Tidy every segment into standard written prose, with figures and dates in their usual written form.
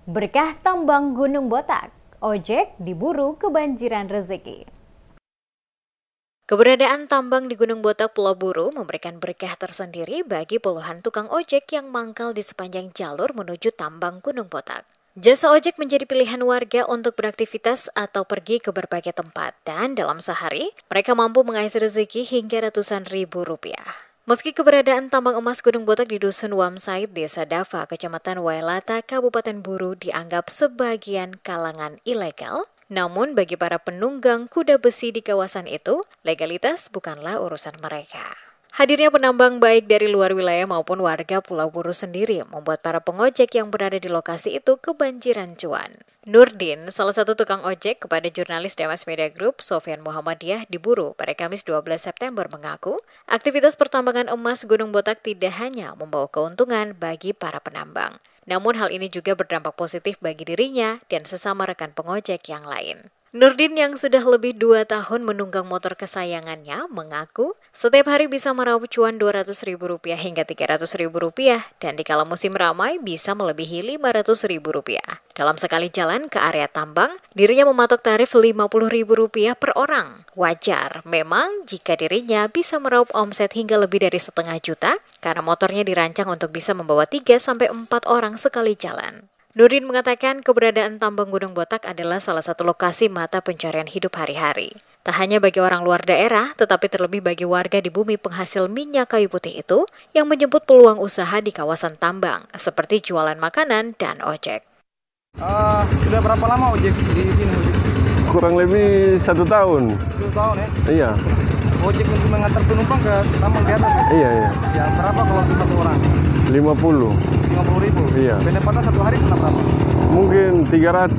Berkah tambang Gunung Botak, ojek diburu kebanjiran rezeki. Keberadaan tambang di Gunung Botak Pulau Buru memberikan berkah tersendiri bagi puluhan tukang ojek yang mangkal di sepanjang jalur menuju tambang Gunung Botak. Jasa ojek menjadi pilihan warga untuk beraktivitas atau pergi ke berbagai tempat, dan dalam sehari mereka mampu mengais rezeki hingga ratusan ribu rupiah. Meski keberadaan tambang emas Gunung Botak di Dusun Wamsait, Desa Dava, Kecamatan Wailata, Kabupaten Buru dianggap sebagian kalangan ilegal, namun bagi para penunggang kuda besi di kawasan itu, legalitas bukanlah urusan mereka. Hadirnya penambang baik dari luar wilayah maupun warga Pulau Buru sendiri membuat para pengojek yang berada di lokasi itu kebanjiran cuan. Nurdin, salah satu tukang ojek, kepada jurnalis Demas Media Group Sofyan Muhammadiyah di Buru pada Kamis 12 September mengaku, aktivitas pertambangan emas Gunung Botak tidak hanya membawa keuntungan bagi para penambang. Namun hal ini juga berdampak positif bagi dirinya dan sesama rekan pengojek yang lain. Nurdin yang sudah lebih 2 tahun menunggang motor kesayangannya mengaku setiap hari bisa meraup cuan Rp200.000 hingga Rp300.000 dan di kala musim ramai bisa melebihi Rp500.000. Dalam sekali jalan ke area tambang, dirinya mematok tarif Rp50.000 per orang. Wajar memang jika dirinya bisa meraup omset hingga lebih dari setengah juta karena motornya dirancang untuk bisa membawa 3-4 orang sekali jalan. Nurdin mengatakan keberadaan tambang Gunung Botak adalah salah satu lokasi mata pencarian hidup hari-hari. Tak hanya bagi orang luar daerah, tetapi terlebih bagi warga di bumi penghasil minyak kayu putih itu yang menjemput peluang usaha di kawasan tambang, seperti jualan makanan dan ojek. Sudah berapa lama ojek di sini? Kurang lebih 1 tahun. 1 tahun ya? Iya. Ojek untuk mengantar penumpang ke tambang di atas ya? Iya. Ya, berapa kalau untuk 1 orang? 50. 50.000? Iya. Pendapatan 1 hari kena berapa? Mungkin 300.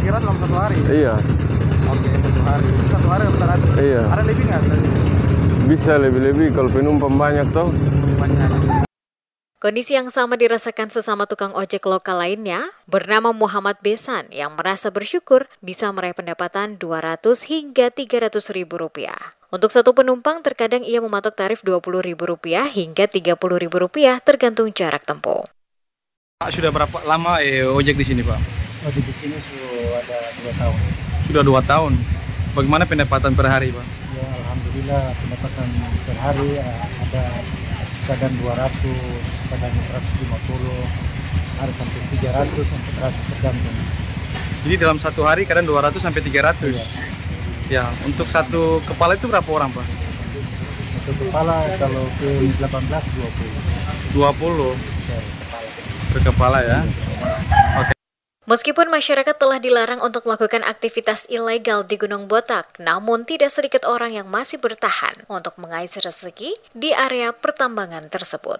300 dalam 1 hari? Iya. Oke, 1 hari. 1 hari dalam 100? Iya. Ada lebih nggak? Bisa lebih-lebih kalau penumpang banyak toh. Banyak. Kondisi yang sama dirasakan sesama tukang ojek lokal lainnya bernama Muhammad Besan yang merasa bersyukur bisa meraih pendapatan Rp200 hingga Rp300.000. Untuk satu penumpang terkadang ia mematok tarif Rp20.000 hingga Rp30.000 tergantung jarak tempuh. Pak, sudah berapa lama ojek di sini, Pak? Ojek di sini sudah ada 2 tahun. Sudah 2 tahun. Bagaimana pendapatan per hari, Pak? Ya, alhamdulillah pendapatan per hari ada kadang 200, kadang 150, ada sampai 300 sampai 100 tergantung. Jadi dalam 1 hari kadang 200 sampai 300. Iya. Ya, untuk satu kepala itu berapa orang, Pak? Untuk kepala kalau ke 18 20. 20 Ya, kepala. per kepala ya. Oke. Meskipun masyarakat telah dilarang untuk melakukan aktivitas ilegal di Gunung Botak, namun tidak sedikit orang yang masih bertahan untuk mengais rezeki di area pertambangan tersebut.